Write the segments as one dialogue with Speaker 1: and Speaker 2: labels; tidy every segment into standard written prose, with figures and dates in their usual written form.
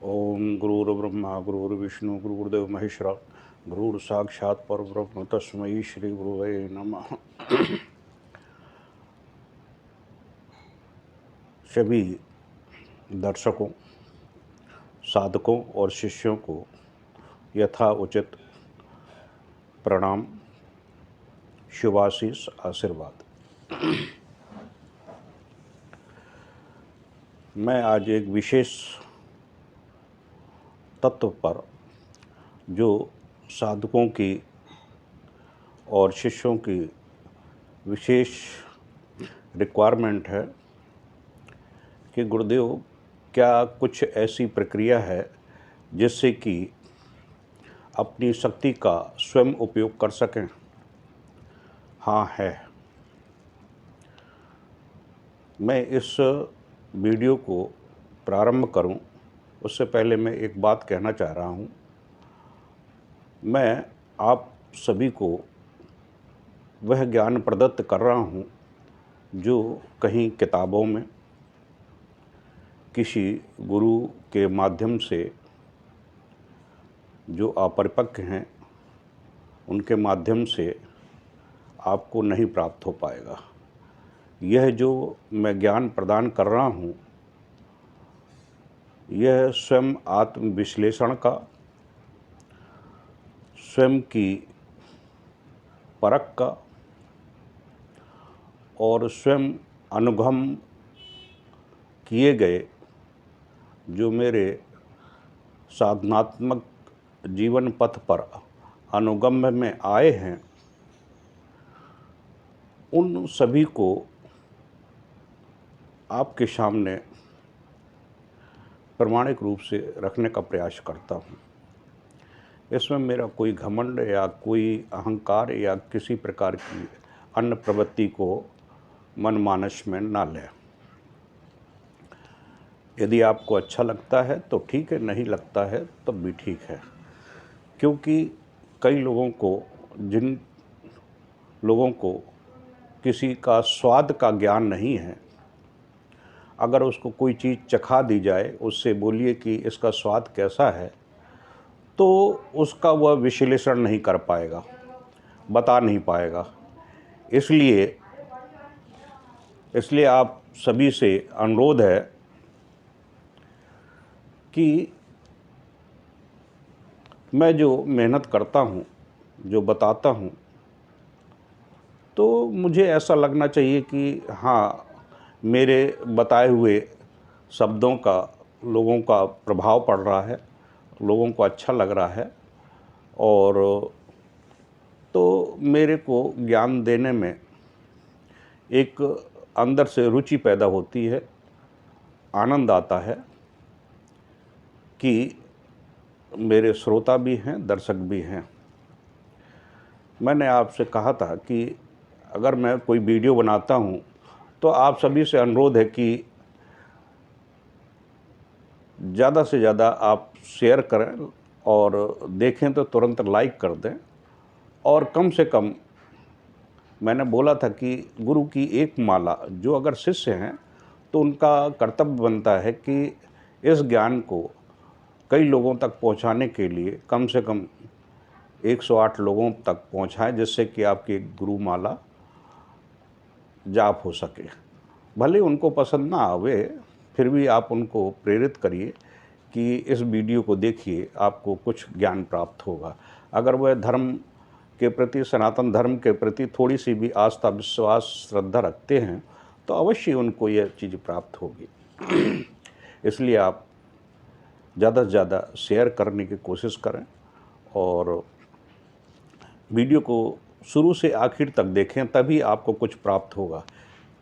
Speaker 1: ओम गुरुर्ब्रह्मा गुरुर्विष्णु गुरुर्देव महेश्वरा गुरुर साक्षात् परब्रह्म तस्मै श्री गुरुवे नमः। सभी दर्शकों, साधकों और शिष्यों को यथा उचित प्रणाम, शुभाशीष, आशीर्वाद। मैं आज एक विशेष तत्व पर, जो साधकों की और शिष्यों की विशेष रिक्वायरमेंट है कि गुरुदेव, क्या कुछ ऐसी प्रक्रिया है जिससे कि अपनी शक्ति का स्वयं उपयोग कर सकें? हाँ, है। मैं इस वीडियो को प्रारंभ करूं, उससे पहले मैं एक बात कहना चाह रहा हूं। मैं आप सभी को वह ज्ञान प्रदत्त कर रहा हूं जो कहीं किताबों में, किसी गुरु के माध्यम से, जो अपरिपक्व हैं उनके माध्यम से आपको नहीं प्राप्त हो पाएगा। यह जो मैं ज्ञान प्रदान कर रहा हूँ, यह स्वयं आत्मविश्लेषण का, स्वयं की परख का और स्वयं अनुगम किए गए जो मेरे साधनात्मक जीवन पथ पर अनुगम्य में आए हैं, उन सभी को आपके सामने प्रमाणिक रूप से रखने का प्रयास करता हूँ। इसमें मेरा कोई घमंड या कोई अहंकार या किसी प्रकार की अन्य प्रवृत्ति को मनमानस में ना लें। यदि आपको अच्छा लगता है तो ठीक है, नहीं लगता है तब भी ठीक है। क्योंकि कई लोगों को, जिन लोगों को किसी का स्वाद का ज्ञान नहीं है, अगर उसको कोई चीज़ चखा दी जाए, उससे बोलिए कि इसका स्वाद कैसा है, तो उसका वह विश्लेषण नहीं कर पाएगा, बता नहीं पाएगा। इसलिए आप सभी से अनुरोध है कि मैं जो मेहनत करता हूँ, जो बताता हूँ, तो मुझे ऐसा लगना चाहिए कि हाँ, मेरे बताए हुए शब्दों का लोगों का प्रभाव पड़ रहा है, लोगों को अच्छा लग रहा है, और तो मेरे को ज्ञान देने में एक अंदर से रुचि पैदा होती है, आनंद आता है कि मेरे श्रोता भी हैं, दर्शक भी हैं। मैंने आपसे कहा था कि अगर मैं कोई वीडियो बनाता हूँ तो आप सभी से अनुरोध है कि ज़्यादा से ज़्यादा आप शेयर करें, और देखें तो तुरंत लाइक कर दें। और कम से कम, मैंने बोला था कि गुरु की एक माला, जो अगर शिष्य हैं तो उनका कर्तव्य बनता है कि इस ज्ञान को कई लोगों तक पहुंचाने के लिए कम से कम 108 लोगों तक पहुंचाएं, जिससे कि आपकी गुरु माला जाप हो सके। भले उनको पसंद ना आवे, फिर भी आप उनको प्रेरित करिए कि इस वीडियो को देखिए, आपको कुछ ज्ञान प्राप्त होगा। अगर वह धर्म के प्रति, सनातन धर्म के प्रति थोड़ी सी भी आस्था, विश्वास, श्रद्धा रखते हैं, तो अवश्य उनको यह चीज़ प्राप्त होगी। इसलिए आप ज़्यादा से ज़्यादा शेयर करने की कोशिश करें, और वीडियो को शुरू से आखिर तक देखें, तभी आपको कुछ प्राप्त होगा।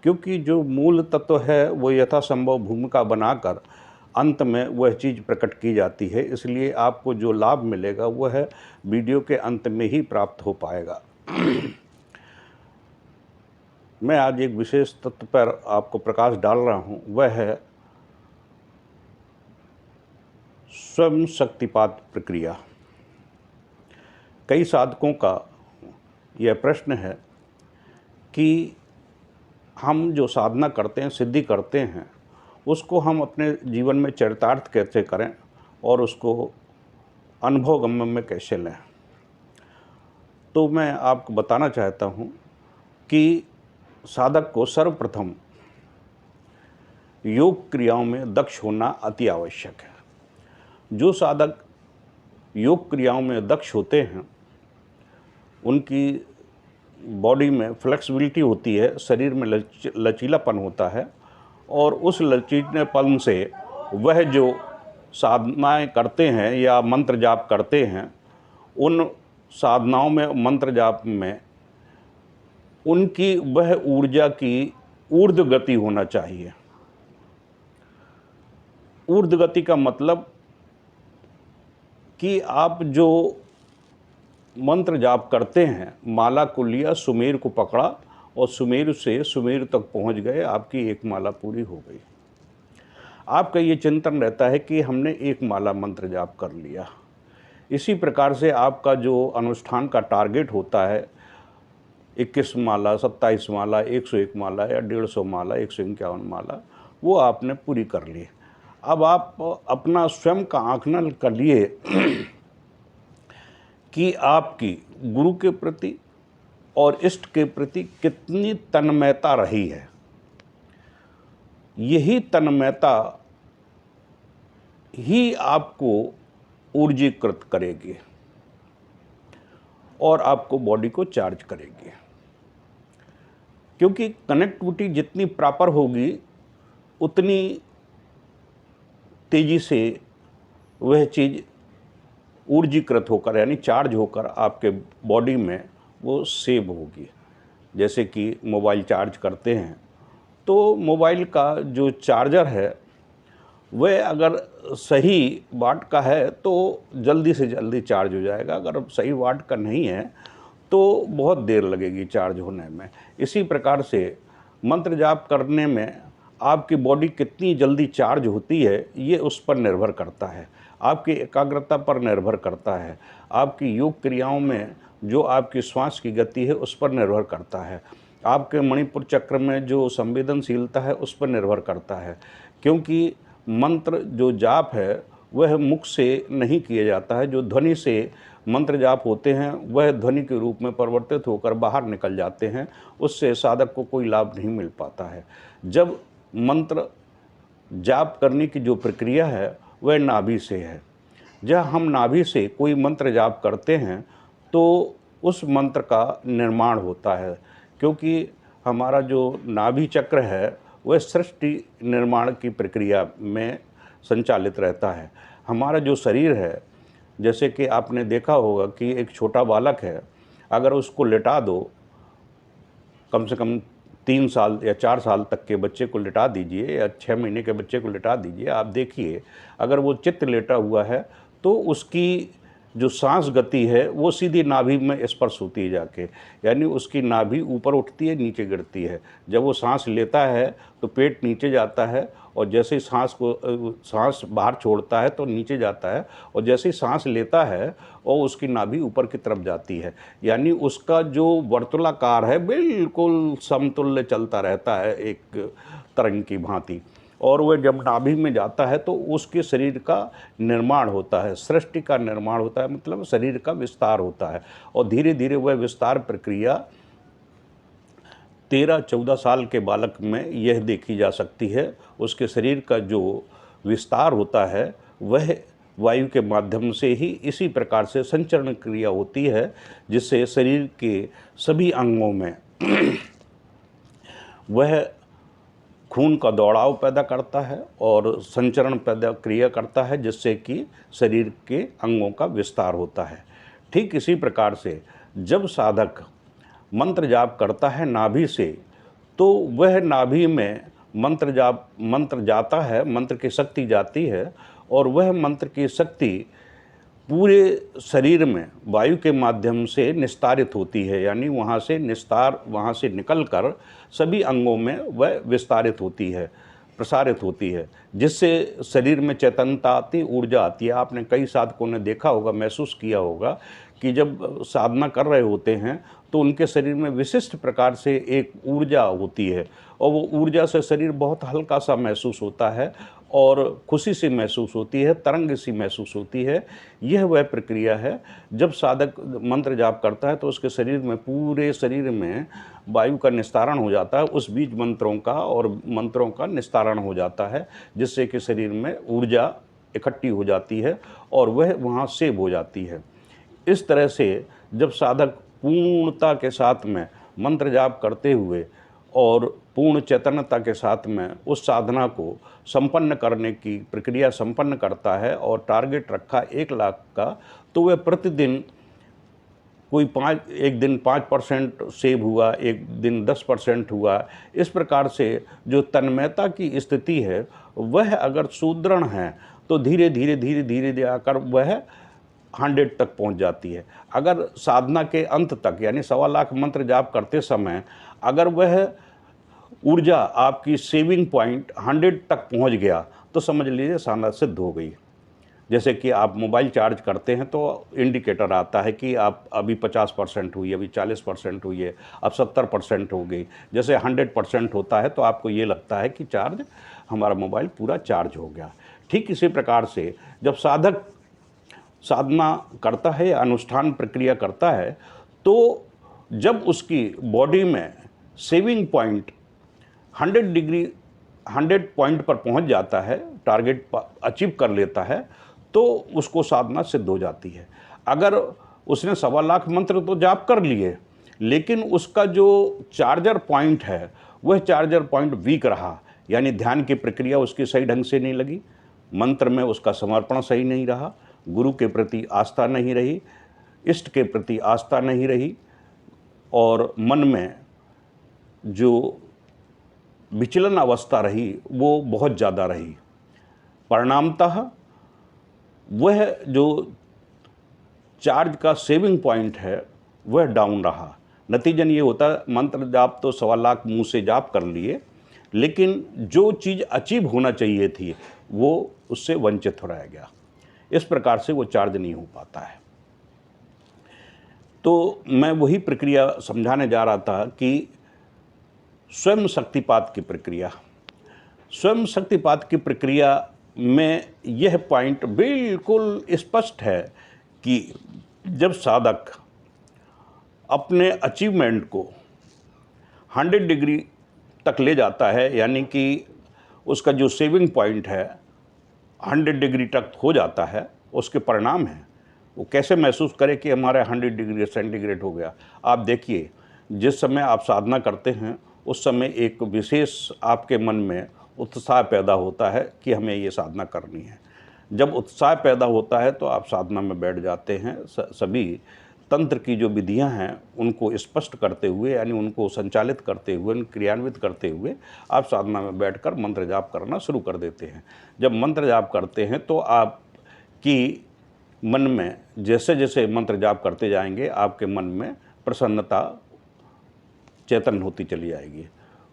Speaker 1: क्योंकि जो मूल तत्व है वो यथासंभव भूमिका बनाकर अंत में वह चीज़ प्रकट की जाती है। इसलिए आपको जो लाभ मिलेगा वह वीडियो के अंत में ही प्राप्त हो पाएगा। मैं आज एक विशेष तत्व पर आपको प्रकाश डाल रहा हूँ, वह है स्वयं शक्तिपात प्रक्रिया। कई साधकों का यह प्रश्न है कि हम जो साधना करते हैं, सिद्धि करते हैं, उसको हम अपने जीवन में चरितार्थ कैसे करें, और उसको अनुभवगम्य में कैसे लें। तो मैं आपको बताना चाहता हूँ कि साधक को सर्वप्रथम योग क्रियाओं में दक्ष होना अति आवश्यक है। जो साधक योग क्रियाओं में दक्ष होते हैं, उनकी बॉडी में फ्लेक्सिबिलिटी होती है, शरीर में लचीलापन होता है, और उस लचीलेपन से वह जो साधनाएं करते हैं या मंत्र जाप करते हैं, उन साधनाओं में, मंत्र जाप में उनकी वह ऊर्जा की ऊर्ध्व गति होना चाहिए। ऊर्ध्व गति का मतलब कि आप जो मंत्र जाप करते हैं, माला को लिया, सुमेरु को पकड़ा और सुमेरु से सुमेरु तक पहुंच गए, आपकी एक माला पूरी हो गई। आपका ये चिंतन रहता है कि हमने एक माला मंत्र जाप कर लिया। इसी प्रकार से आपका जो अनुष्ठान का टारगेट होता है, 21 माला, 27 माला, 101 माला या 150 माला, 151 माला, वो आपने पूरी कर ली। अब आप अपना स्वयं का आकलन कर लिए कि आपकी गुरु के प्रति और इष्ट के प्रति कितनी तन्मयता रही है। यही तन्मयता ही आपको ऊर्जीकृत करेगी और आपको बॉडी को चार्ज करेगी, क्योंकि कनेक्टिविटी जितनी प्रॉपर होगी उतनी तेजी से वह चीज़ ऊर्जीकृत होकर, यानी चार्ज होकर आपके बॉडी में वो सेव होगी। जैसे कि मोबाइल चार्ज करते हैं, तो मोबाइल का जो चार्जर है वह अगर सही वाट का है तो जल्दी से जल्दी चार्ज हो जाएगा, अगर सही वाट का नहीं है तो बहुत देर लगेगी चार्ज होने में। इसी प्रकार से मंत्र जाप करने में आपकी बॉडी कितनी जल्दी चार्ज होती है, ये उस पर निर्भर करता है, आपकी एकाग्रता पर निर्भर करता है, आपकी योग क्रियाओं में जो आपकी श्वास की गति है उस पर निर्भर करता है, आपके मणिपुर चक्र में जो संवेदनशीलता है उस पर निर्भर करता है। क्योंकि मंत्र जो जाप है वह मुख से नहीं किया जाता है, जो ध्वनि से मंत्र जाप होते हैं वह ध्वनि के रूप में परिवर्तित होकर बाहर निकल जाते हैं, उससे साधक को कोई लाभ नहीं मिल पाता है। जब मंत्र जाप करने की जो प्रक्रिया है वह नाभि से है। जब हम नाभि से कोई मंत्र जाप करते हैं तो उस मंत्र का निर्माण होता है, क्योंकि हमारा जो नाभि चक्र है वह सृष्टि निर्माण की प्रक्रिया में संचालित रहता है। हमारा जो शरीर है, जैसे कि आपने देखा होगा कि एक छोटा बालक है, अगर उसको लिटा दो, कम से कम 3 साल या 4 साल तक के बच्चे को लिटा दीजिए या 6 महीने के बच्चे को लिटा दीजिए, आप देखिए अगर वो चित्त लेटा हुआ है तो उसकी जो सांस गति है वो सीधी नाभि में स्पर्श होती है जाके, यानी उसकी नाभि ऊपर उठती है, नीचे गिरती है। जब वो सांस लेता है तो पेट नीचे जाता है, और जैसे ही सांस बाहर छोड़ता है तो नीचे जाता है, और जैसे ही सांस लेता है और उसकी नाभि ऊपर की तरफ जाती है, यानी उसका जो वर्तुलाकार है बिल्कुल समतुल्य चलता रहता है एक तरंग की भांति। और वह जब नाभि में जाता है तो उसके शरीर का निर्माण होता है, सृष्टि का निर्माण होता है, मतलब शरीर का विस्तार होता है। और धीरे धीरे वह विस्तार प्रक्रिया 13-14 साल के बालक में यह देखी जा सकती है। उसके शरीर का जो विस्तार होता है वह वायु के माध्यम से ही इसी प्रकार से संचरण क्रिया होती है, जिससे शरीर के सभी अंगों में वह खून का दौड़ाव पैदा करता है और संचरण पैदा क्रिया करता है, जिससे कि शरीर के अंगों का विस्तार होता है। ठीक इसी प्रकार से जब साधक मंत्र जाप करता है नाभि से, तो वह नाभि में मंत्र जाता है, मंत्र की शक्ति जाती है, और वह मंत्र की शक्ति पूरे शरीर में वायु के माध्यम से निस्तारित होती है, यानी वहाँ से निकलकर सभी अंगों में वह विस्तारित होती है, प्रसारित होती है, जिससे शरीर में चैतन्यता आती, ऊर्जा आती है। आपने कई साधकों ने देखा होगा, महसूस किया होगा कि जब साधना कर रहे होते हैं तो उनके शरीर में विशिष्ट प्रकार से एक ऊर्जा होती है, और वो ऊर्जा से शरीर बहुत हल्का सा महसूस होता है, और खुशी सी महसूस होती है, तरंग सी महसूस होती है। यह वह प्रक्रिया है जब साधक मंत्र जाप करता है तो उसके शरीर में, पूरे शरीर में वायु का निस्तारण हो जाता है, उस बीज मंत्रों का और मंत्रों का निस्तारण हो जाता है, जिससे कि शरीर में ऊर्जा इकट्ठी हो जाती है और वह वहाँ सेव हो जाती है। इस तरह से जब साधक पूर्णता के साथ में मंत्र जाप करते हुए और पूर्ण चैतन्यता के साथ में उस साधना को संपन्न करने की प्रक्रिया संपन्न करता है और टारगेट रखा 1,00,000 का, तो वह प्रतिदिन कोई एक दिन 5% सेव हुआ, एक दिन 10% हुआ। इस प्रकार से जो तन्मयता की स्थिति है वह अगर सुदृढ़ है तो धीरे धीरे धीरे धीरे आकर वह 100 तक पहुंच जाती है। अगर साधना के अंत तक यानी 1,25,000 मंत्र जाप करते समय अगर वह ऊर्जा आपकी सेविंग पॉइंट 100 तक पहुंच गया तो समझ लीजिए साधना सिद्ध हो गई। जैसे कि आप मोबाइल चार्ज करते हैं तो इंडिकेटर आता है कि आप अभी 50% हुई है, अभी 40% हुई है, अब 70% हो गई। जैसे 100% होता है तो आपको ये लगता है कि चार्ज हमारा मोबाइल पूरा चार्ज हो गया। ठीक इसी प्रकार से जब साधक साधना करता है या अनुष्ठान प्रक्रिया करता है तो जब उसकी बॉडी में सेविंग पॉइंट 100 पॉइंट पर पहुंच जाता है, टारगेट अचीव कर लेता है, तो उसको साधना सिद्ध हो जाती है। अगर उसने 1,25,000 मंत्र तो जाप कर लिए लेकिन उसका जो चार्जर पॉइंट है वह चार्जर पॉइंट वीक रहा, यानी ध्यान की प्रक्रिया उसकी सही ढंग से नहीं लगी, मंत्र में उसका समर्पण सही नहीं रहा, गुरु के प्रति आस्था नहीं रही, इष्ट के प्रति आस्था नहीं रही और मन में जो विचलन अवस्था रही वो बहुत ज़्यादा रही। परिणामतः वह जो चार्ज का सेविंग पॉइंट है वह डाउन रहा। नतीजन ये होता है मंत्र जाप तो 1,25,000 मुँह से जाप कर लिए लेकिन जो चीज़ अचीव होना चाहिए थी वो उससे वंचित हो रह गया। इस प्रकार से वो चार्ज नहीं हो पाता है। तो मैं वही प्रक्रिया समझाने जा रहा था कि स्वयं शक्तिपात की प्रक्रिया, स्वयं शक्तिपात की प्रक्रिया में यह पॉइंट बिल्कुल स्पष्ट है कि जब साधक अपने अचीवमेंट को 100 डिग्री तक ले जाता है, यानी कि उसका जो सेविंग पॉइंट है 100 डिग्री तक हो जाता है, उसके परिणाम हैं वो कैसे महसूस करे कि हमारा 100 डिग्री सेंटीग्रेड हो गया। आप देखिए जिस समय आप साधना करते हैं उस समय एक विशेष आपके मन में उत्साह पैदा होता है कि हमें ये साधना करनी है। जब उत्साह पैदा होता है तो आप साधना में बैठ जाते हैं। सभी तंत्र की जो विधियां हैं उनको स्पष्ट करते हुए, यानी उनको संचालित करते हुए, क्रियान्वित करते हुए आप साधना में बैठकर मंत्र जाप करना शुरू कर देते हैं। जब मंत्र जाप करते हैं तो आपकी मन में जैसे जैसे मंत्र जाप करते जाएंगे आपके मन में प्रसन्नता चैतन्य होती चली जाएगी।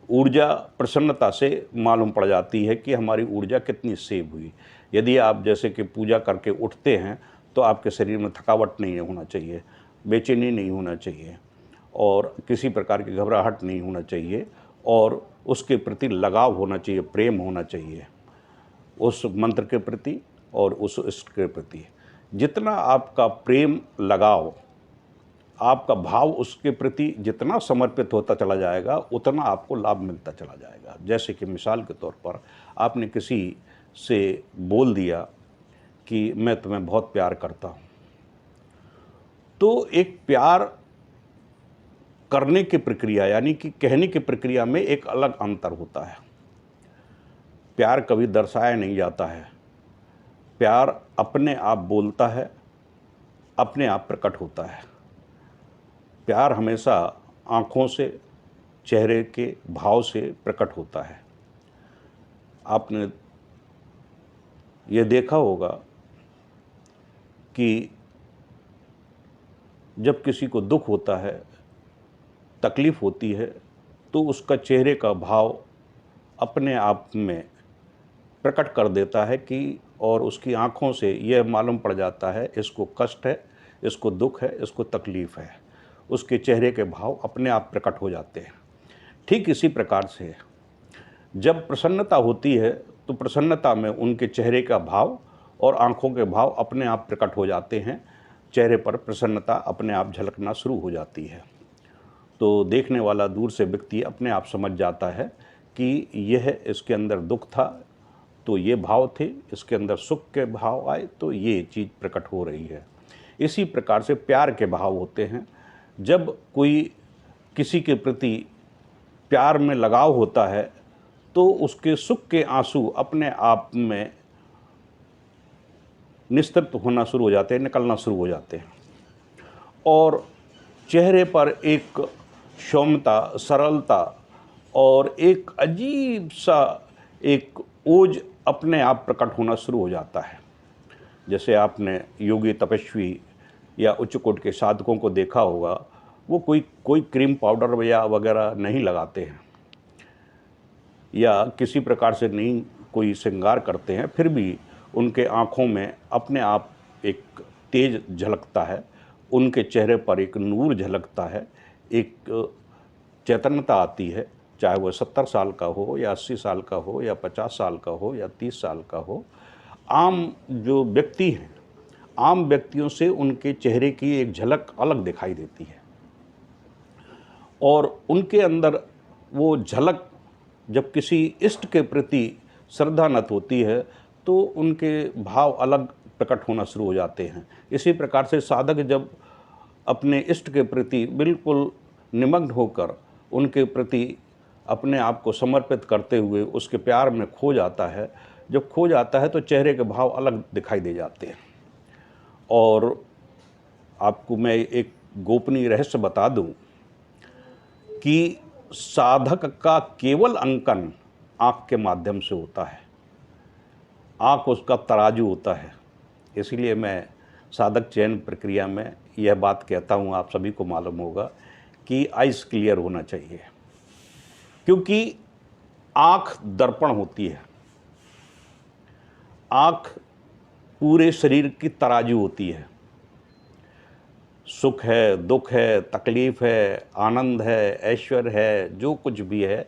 Speaker 1: ऊर्जा प्रसन्नता से मालूम पड़ जाती है कि हमारी ऊर्जा कितनी सेव हुई। यदि आप जैसे कि पूजा करके उठते हैं तो आपके शरीर में थकावट नहीं होना चाहिए, बेचैनी नहीं होना चाहिए और किसी प्रकार की घबराहट नहीं होना चाहिए और उसके प्रति लगाव होना चाहिए, प्रेम होना चाहिए उस मंत्र के प्रति और उस इष्ट के प्रति। जितना आपका प्रेम, लगाव, आपका भाव उसके प्रति जितना समर्पित होता चला जाएगा उतना आपको लाभ मिलता चला जाएगा। जैसे कि मिसाल के तौर पर आपने किसी से बोल दिया कि मैं तुम्हें बहुत प्यार करता हूँ, तो एक प्यार करने की प्रक्रिया यानी कि कहने की प्रक्रिया में एक अलग अंतर होता है। प्यार कभी दर्शाया नहीं जाता है, प्यार अपने आप बोलता है, अपने आप प्रकट होता है। प्यार हमेशा आँखों से, चेहरे के भाव से प्रकट होता है। आपने ये देखा होगा कि जब किसी को दुख होता है, तकलीफ़ होती है, तो उसका चेहरे का भाव अपने आप में प्रकट कर देता है कि और उसकी आँखों से यह मालूम पड़ जाता है इसको कष्ट है, इसको दुख है, इसको तकलीफ़ है। उसके चेहरे के भाव अपने आप प्रकट हो जाते हैं। ठीक इसी प्रकार से जब प्रसन्नता होती है तो प्रसन्नता में उनके चेहरे का भाव और आँखों के भाव अपने आप प्रकट हो जाते हैं, चेहरे पर प्रसन्नता अपने आप झलकना शुरू हो जाती है। तो देखने वाला दूर से व्यक्ति अपने आप समझ जाता है कि यह इसके अंदर दुख था तो ये भाव थे, इसके अंदर सुख के भाव आए तो ये चीज़ प्रकट हो रही है। इसी प्रकार से प्यार के भाव होते हैं। जब कोई किसी के प्रति प्यार में लगाव होता है तो उसके सुख के आंसू अपने आप में निस्तृत होना शुरू हो जाते हैं, निकलना शुरू हो जाते हैं और चेहरे पर एक सौम्यता, सरलता और एक अजीब सा एक ओज अपने आप प्रकट होना शुरू हो जाता है। जैसे आपने योगी, तपस्वी या उच्च कोटि के साधकों को देखा होगा, वो कोई क्रीम पाउडर या वगैरह नहीं लगाते हैं या किसी प्रकार से नहीं कोई श्रृंगार करते हैं, फिर भी उनके आँखों में अपने आप एक तेज झलकता है, उनके चेहरे पर एक नूर झलकता है, एक चैतन्यता आती है, चाहे वो 70 साल का हो या 80 साल का हो या 50 साल का हो या 30 साल का हो। आम जो व्यक्ति हैं, आम व्यक्तियों से उनके चेहरे की एक झलक अलग दिखाई देती है और उनके अंदर वो झलक जब किसी इष्ट के प्रति श्रद्धानत होती है तो उनके भाव अलग प्रकट होना शुरू हो जाते हैं। इसी प्रकार से साधक जब अपने इष्ट के प्रति बिल्कुल निमग्न होकर उनके प्रति अपने आप को समर्पित करते हुए उसके प्यार में खो जाता है, जब खो जाता है तो चेहरे के भाव अलग दिखाई दे जाते हैं। और आपको मैं एक गोपनीय रहस्य बता दूं कि साधक का केवल अंकन आँख के माध्यम से होता है, आँख उसका तराजू होता है। इसीलिए मैं साधक चयन प्रक्रिया में यह बात कहता हूँ, आप सभी को मालूम होगा कि आइस क्लियर होना चाहिए, क्योंकि आँख दर्पण होती है, आँख पूरे शरीर की तराजू होती है। सुख है, दुख है, तकलीफ़ है, आनंद है, ऐश्वर्य है, जो कुछ भी है,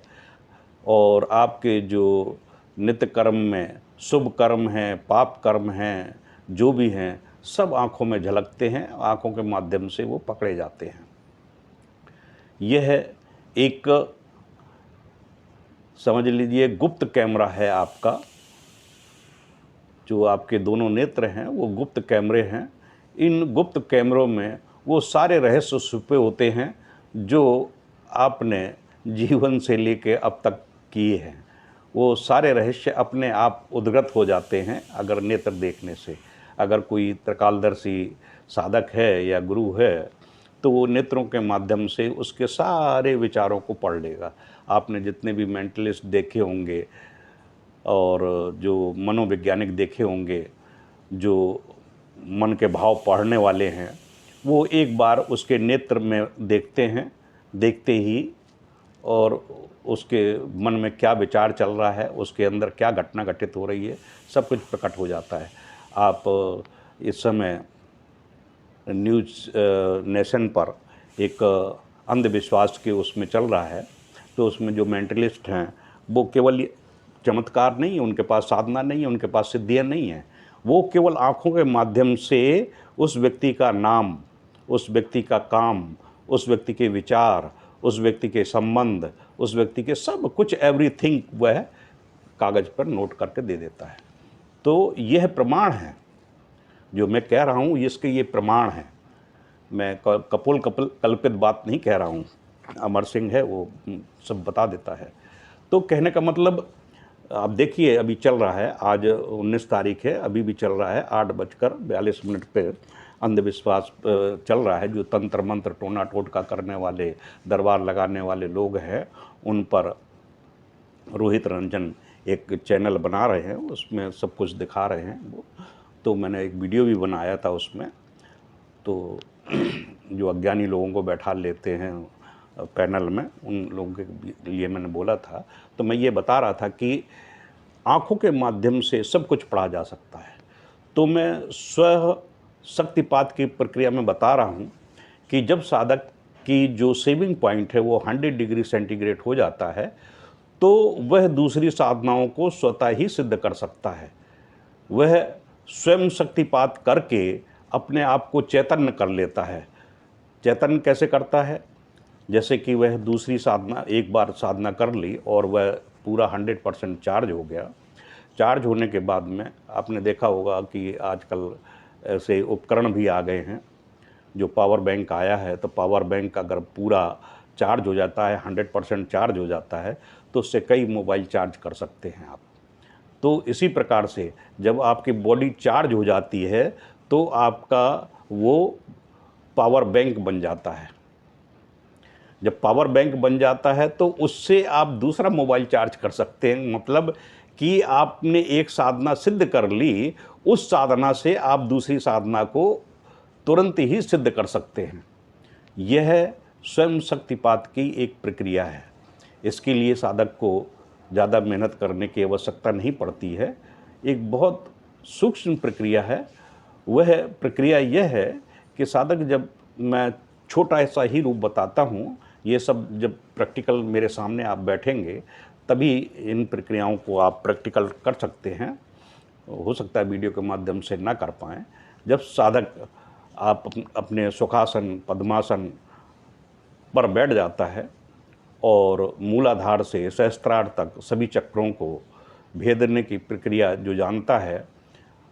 Speaker 1: और आपके जो नित्य कर्म में शुभ कर्म हैं, पाप कर्म हैं, जो भी हैं, सब आँखों में झलकते हैं, आँखों के माध्यम से वो पकड़े जाते हैं। यह एक समझ लीजिए गुप्त कैमरा है आपका, जो आपके दोनों नेत्र हैं वो गुप्त कैमरे हैं। इन गुप्त कैमरों में वो सारे रहस्य छुपे होते हैं जो आपने जीवन से लेके अब तक किए हैं। वो सारे रहस्य अपने आप उद्गत हो जाते हैं अगर नेत्र देखने से। अगर कोई त्रिकालदर्शी साधक है या गुरु है तो वो नेत्रों के माध्यम से उसके सारे विचारों को पढ़ लेगा। आपने जितने भी मेंटलिस्ट देखे होंगे और जो मनोवैज्ञानिक देखे होंगे, जो मन के भाव पढ़ने वाले हैं, वो एक बार उसके नेत्र में देखते हैं, देखते ही और उसके मन में क्या विचार चल रहा है, उसके अंदर क्या घटना घटित हो रही है, सब कुछ प्रकट हो जाता है। आप इस समय न्यूज़ नेशन पर एक अंधविश्वास के उसमें चल रहा है, तो उसमें जो मेंटलिस्ट हैं वो केवल चमत्कार नहीं है, उनके पास साधना नहीं है, उनके पास सिद्धियाँ नहीं हैं, वो केवल आँखों के माध्यम से उस व्यक्ति का नाम, उस व्यक्ति का काम, उस व्यक्ति के विचार, उस व्यक्ति के संबंध, उस व्यक्ति के सब कुछ एवरीथिंग वह कागज़ पर नोट करके दे देता है। तो यह प्रमाण है जो मैं कह रहा हूँ, इसके ये प्रमाण है। मैं कल्पित बात नहीं कह रहा हूँ, अमर सिंह है वो सब बता देता है। तो कहने का मतलब आप देखिए अभी चल रहा है, आज 19 तारीख है, अभी भी चल रहा है 8:42 पे अंधविश्वास चल रहा है। जो तंत्र मंत्र टोना टोटका करने वाले, दरबार लगाने वाले लोग हैं, उन पर रोहित रंजन एक चैनल बना रहे हैं, उसमें सब कुछ दिखा रहे हैं वो। तो मैंने एक वीडियो भी बनाया था उसमें। तो जो अज्ञानी लोगों को बैठा लेते हैं पैनल में, उन लोगों के लिए मैंने बोला था। तो मैं ये बता रहा था कि आँखों के माध्यम से सब कुछ पढ़ा जा सकता है। तो मैं स्व शक्तिपात की प्रक्रिया में बता रहा हूँ कि जब साधक की जो सेविंग पॉइंट है वो 100 डिग्री सेंटीग्रेड हो जाता है, तो वह दूसरी साधनाओं को स्वतः ही सिद्ध कर सकता है। वह स्वयं शक्तिपात करके अपने आप को चैतन्य कर लेता है। चैतन्य कैसे करता है? जैसे कि वह दूसरी साधना, एक बार साधना कर ली और वह पूरा 100% चार्ज हो गया। चार्ज होने के बाद में आपने देखा होगा कि आजकल ऐसे उपकरण भी आ गए हैं, जो पावर बैंक आया है, तो पावर बैंक अगर पूरा चार्ज हो जाता है, 100% चार्ज हो जाता है, तो उससे कई मोबाइल चार्ज कर सकते हैं आप। तो इसी प्रकार से जब आपकी बॉडी चार्ज हो जाती है तो आपका वो पावर बैंक बन जाता है। जब पावर बैंक बन जाता है तो उससे आप दूसरा मोबाइल चार्ज कर सकते हैं। मतलब कि आपने एक साधना सिद्ध कर ली, उस साधना से आप दूसरी साधना को तुरंत ही सिद्ध कर सकते हैं। यह स्वयं शक्तिपात की एक प्रक्रिया है। इसके लिए साधक को ज़्यादा मेहनत करने की आवश्यकता नहीं पड़ती है। एक बहुत सूक्ष्म प्रक्रिया है। वह प्रक्रिया यह है कि साधक, जब मैं छोटा सा ही रूप बताता हूँ, ये सब जब प्रैक्टिकल मेरे सामने आप बैठेंगे तभी इन प्रक्रियाओं को आप प्रैक्टिकल कर सकते हैं। हो सकता है वीडियो के माध्यम से ना कर पाएँ। जब साधक आप अपने सुखासन, पद्मासन पर बैठ जाता है और मूलाधार से सहस्त्रार तक सभी चक्रों को भेदने की प्रक्रिया जो जानता है,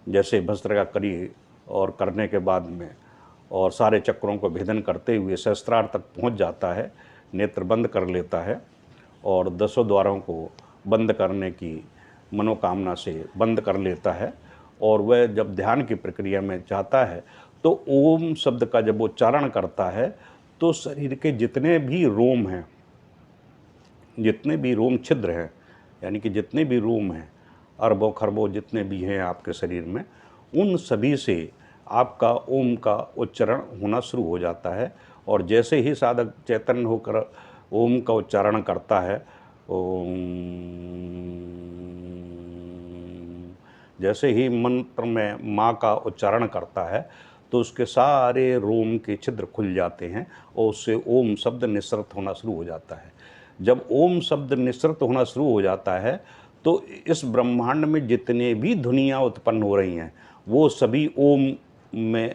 Speaker 1: जैसे भस्त्रिका करी और करने के बाद में और सारे चक्रों को भेदन करते हुए सहस्त्रार तक पहुंच जाता है, नेत्र बंद कर लेता है और 10 द्वारों को बंद करने की मनोकामना से बंद कर लेता है। और वह जब ध्यान की प्रक्रिया में जाता है तो ओम शब्द का जब उच्चारण करता है तो शरीर के जितने भी रोम हैं, जितने भी रोम छिद्र हैं, यानी कि जितने भी रोम हैं, अरबों खरबों जितने भी हैं आपके शरीर में, उन सभी से आपका ओम का उच्चारण होना शुरू हो जाता है। और जैसे ही साधक चैतन्य होकर ओम का उच्चारण करता है, ओम, जैसे ही मंत्र में माँ का उच्चारण करता है तो उसके सारे रोम के छिद्र खुल जाते हैं और उससे ओम शब्द निःसृत होना शुरू हो जाता है। जब ओम शब्द निःसृत होना शुरू हो जाता है तो इस ब्रह्मांड में जितने भी ध्वनियाँ उत्पन्न हो रही हैं वो सभी ओम में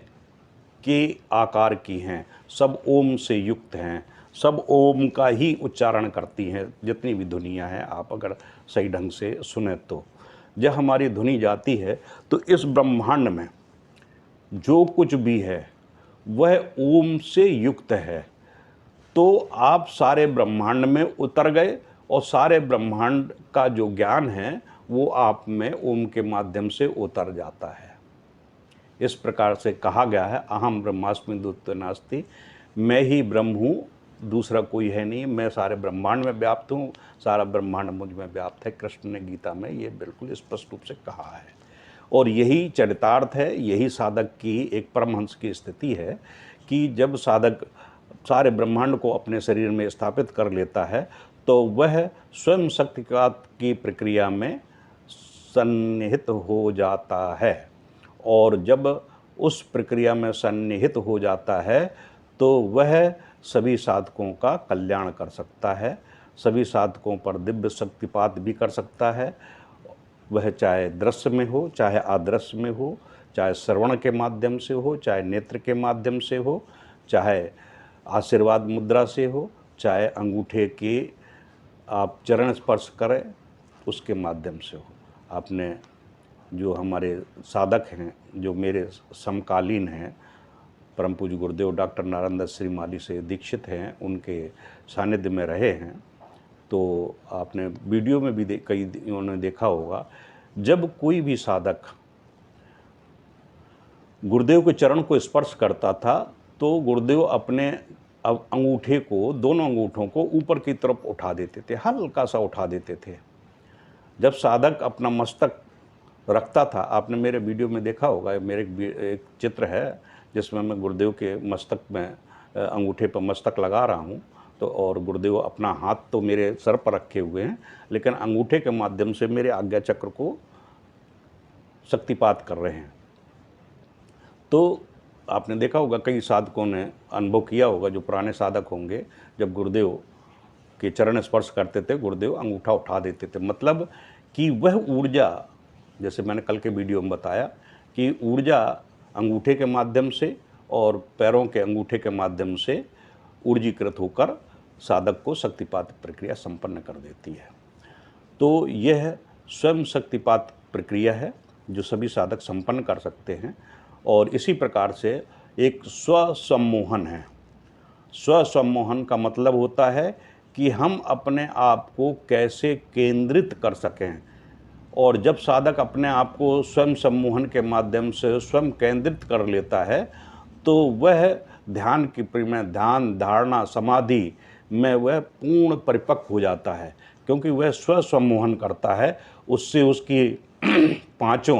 Speaker 1: के आकार की हैं, सब ओम से युक्त हैं, सब ओम का ही उच्चारण करती हैं। जितनी भी ध्वनियाँ हैं, आप अगर सही ढंग से सुने तो जब हमारी ध्वनि जाती है तो इस ब्रह्मांड में जो कुछ भी है वह ओम से युक्त है। तो आप सारे ब्रह्मांड में उतर गए और सारे ब्रह्मांड का जो ज्ञान है वो आप में ओम के माध्यम से उतर जाता है। इस प्रकार से कहा गया है, अहम ब्रह्मास्मि द्वितीयो नास्ति, मैं ही ब्रह्म हूँ, दूसरा कोई है नहीं, मैं सारे ब्रह्मांड में व्याप्त हूँ, सारा ब्रह्मांड मुझ में व्याप्त है। कृष्ण ने गीता में ये बिल्कुल स्पष्ट रूप से कहा है। और यही चरितार्थ है, यही साधक की एक परमहंस की स्थिति है कि जब साधक सारे ब्रह्मांड को अपने शरीर में स्थापित कर लेता है तो वह स्वयं शक्तिपात की प्रक्रिया में सन्निहित हो जाता है। और जब उस प्रक्रिया में सन्निहित हो जाता है तो वह सभी साधकों का कल्याण कर सकता है, सभी साधकों पर दिव्य शक्तिपात भी कर सकता है। वह चाहे दृश्य में हो, चाहे अदृश्य में हो, चाहे श्रवण के माध्यम से हो, चाहे नेत्र के माध्यम से हो, चाहे आशीर्वाद मुद्रा से हो, चाहे अंगूठे के आप चरण स्पर्श करें उसके माध्यम से हो। आपने जो हमारे साधक हैं, जो मेरे समकालीन हैं, परम पूज्य गुरुदेव डॉक्टर नारायण दत्त श्री माली से दीक्षित हैं, उनके सानिध्य में रहे हैं, तो आपने वीडियो में भी कई उन्होंने देखा होगा, जब कोई भी साधक गुरुदेव के चरण को स्पर्श करता था तो गुरुदेव अपने अंगूठे को, दोनों अंगूठों को ऊपर की तरफ उठा देते थे, हल्का सा उठा देते थे। जब साधक अपना मस्तक रखता था, आपने मेरे वीडियो में देखा होगा, मेरे एक चित्र है जिसमें मैं गुरुदेव के मस्तक में अंगूठे पर मस्तक लगा रहा हूँ, तो और गुरुदेव अपना हाथ तो मेरे सर पर रखे हुए हैं लेकिन अंगूठे के माध्यम से मेरे आज्ञा चक्र को शक्तिपात कर रहे हैं। तो आपने देखा होगा, कई साधकों ने अनुभव किया होगा, जो पुराने साधक होंगे, जब गुरुदेव के चरण स्पर्श करते थे, गुरुदेव अंगूठा उठा देते थे। मतलब कि वह ऊर्जा, जैसे मैंने कल के वीडियो में बताया कि ऊर्जा अंगूठे के माध्यम से और पैरों के अंगूठे के माध्यम से ऊर्जीकृत होकर साधक को शक्तिपात प्रक्रिया संपन्न कर देती है। तो यह स्वयं शक्तिपात प्रक्रिया है जो सभी साधक संपन्न कर सकते हैं। और इसी प्रकार से एक स्वसम्मोहन है। स्वसम्मोहन का मतलब होता है कि हम अपने आप को कैसे केंद्रित कर सकें। और जब साधक अपने आप को स्वयं सम्मोहन के माध्यम से स्वयं केंद्रित कर लेता है तो वह ध्यान में ध्यान, धारणा, समाधि में वह पूर्ण परिपक्व हो जाता है, क्योंकि वह स्वसम्मोहन करता है। उससे उसकी पांचों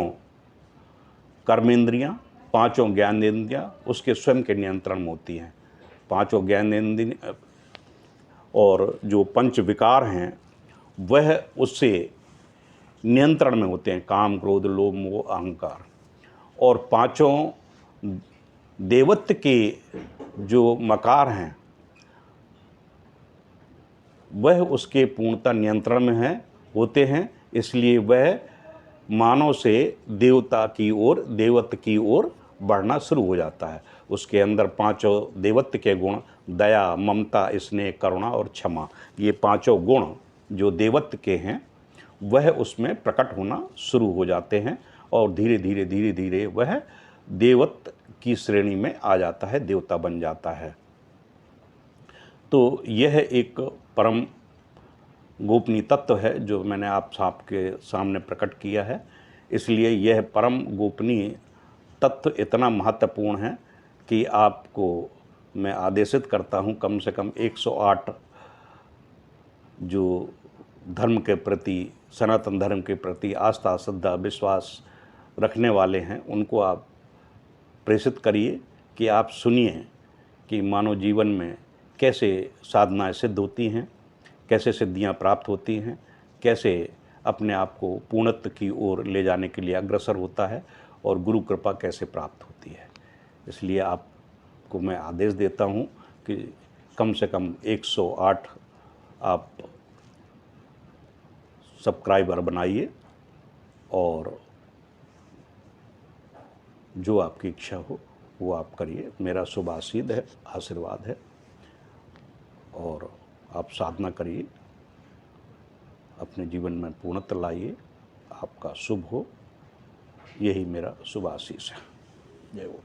Speaker 1: कर्मेंद्रियां, पांचों ज्ञानेंद्रियां उसके स्वयं के नियंत्रण में होती हैं। पांचों ज्ञानेंद्रिय और जो पंच विकार हैं वह उससे नियंत्रण में होते हैं, काम, क्रोध, लोभ, मोह, अहंकार। और पांचों देवत्व के जो मकार हैं वह उसके पूर्णतः नियंत्रण में होते हैं। इसलिए वह मानव से देवता की ओर, देवत्व की ओर बढ़ना शुरू हो जाता है। उसके अंदर पांचों देवत्व के गुण, दया, ममता, स्नेह, करुणा और क्षमा, ये पांचों गुण जो देवत्व के हैं वह उसमें प्रकट होना शुरू हो जाते हैं। और धीरे धीरे धीरे धीरे वह देवत्व की श्रेणी में आ जाता है, देवता बन जाता है। तो यह एक परम गोपनीय तत्व है जो मैंने आप सबके सामने प्रकट किया है। इसलिए यह परम गोपनीय तत्व इतना महत्वपूर्ण है कि आपको मैं आदेशित करता हूँ कम से कम 108 जो धर्म के प्रति, सनातन धर्म के प्रति आस्था, श्रद्धा, विश्वास रखने वाले हैं उनको आप प्रेषित करिए कि आप सुनिए कि मानव जीवन में कैसे साधनाएं सिद्ध होती हैं, कैसे सिद्धियां प्राप्त होती हैं, कैसे अपने आप को पूर्णत्व की ओर ले जाने के लिए अग्रसर होता है और गुरु कृपा कैसे प्राप्त होती है। इसलिए आपको मैं आदेश देता हूँ कि कम से कम 108 आप सब्सक्राइबर बनाइए और जो आपकी इच्छा हो वो आप करिए। मेरा शुभ आशीर्वाद है और आप साधना करिए, अपने जीवन में पूर्णत्व लाइए, आपका शुभ हो, यही मेरा शुभ आशीष है। जय हो।